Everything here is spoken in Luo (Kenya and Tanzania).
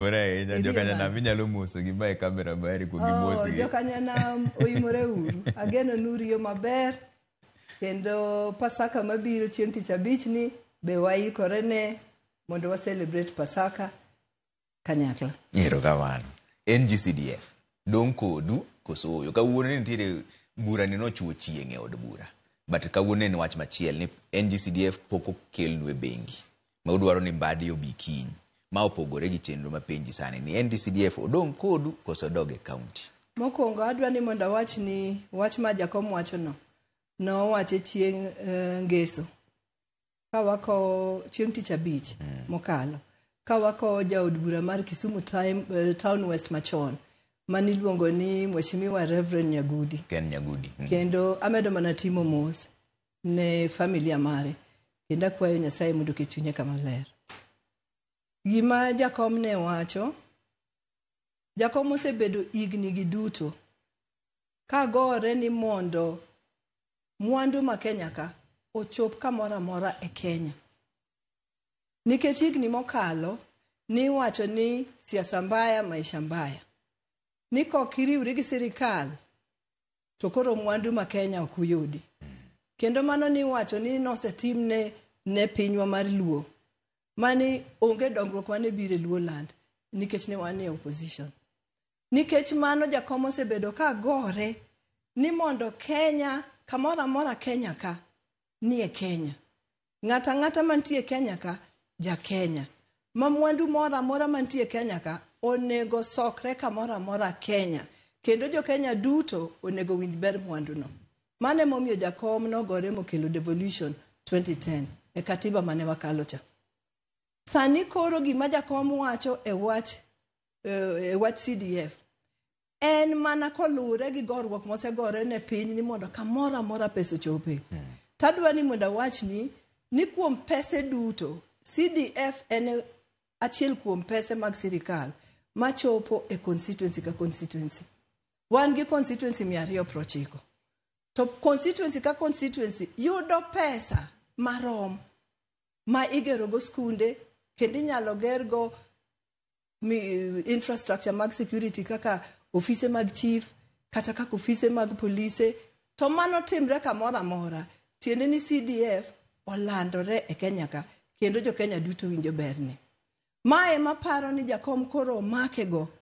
Ore jokanya minyalo moso gi bae kamera bari ko gi mosi. Jokanya oyimore uru. Ageno nuriyo maber. Kendo Pasaka mabiro chieng' tich abich ni be waikore ne mondo wa celebrate Pasaka kanyakla. Erokamano. NGCDF dong kodu koso kawuono nitiere bura ni nochuo chieng' e od bura. But kawuono en wach machiel ni NGCDF pok okelnwe bengi. Ma udwaro ni Mbadi obi kiny. Ma opogore gi chenro mapenji sani ni NGCDF odong kodu koso doge county. Mokwongo adwa ni mondo awach ni wach ma jakom wacho no wache chieng' ngeso. Kawako chieng' tich abich mokalo. Kawako jaod bura mar Kisumu Town West machon. Maniluongo ni Mheshimiwa Reverend Nyagudi. Ken Nyagudi. Kendo amedo mana timo mos ne familia mare. Kendo akwayo Nyasaye mondo oket chunye kama ler. Gima jakom ne wacho, jakom osebedo igni gi duto kagore ni mondo mwandu ma Kenya ka ochop kamoro amora e Kenya. Nikech igni mokalo ni wacho ni siasa mbaya maisha mbaya. Ni kokiriwri gi sirikal to koro mwandu ma Kenya ok uyudi. Kendo mano ni wacho ni nosetimne ne pinywa mar Luo. Mani onge dongruok mane bire Luo land nikech ne wan e opposition. Nikech mano jakom osebedo ka gore ni mondo Kenya kamoro amora Kenya ka ni e Kenya. Ng'ata mantie Kenya ka ja Kenya. Ma mwandu moro amora mantie Kenya ka onego sokre kamoro amora Kenya. Kendo jo Kenya duto onego winj ber mwandu no. Mane momiyo jakom no gore mokelo devolution 2010 e katiba mane wakalo cha. Sani koro gima jakom wacho e wach CDF en mana kolure gi gorruok mosegore ne piny ni mondo kamoro amora pesa chope. Tadwa ni mondo wach ni kuom pesa duto CDF en achiel kuom pesa mag sirikal machopo e constituency ka constituency. Wan gi constituency 290. To constituency ka constituency yudo pesa marom ma igero go skunde kendo inyalo gergo infrastructure mag security kaka ofise mag chief kata kaka ofise mag polise. To mano timre kamoro amora. Tiende ni CDF olandore e Kenya ka kendo jo Kenya duto winjo berne. Mae maparo ni jakom koro makego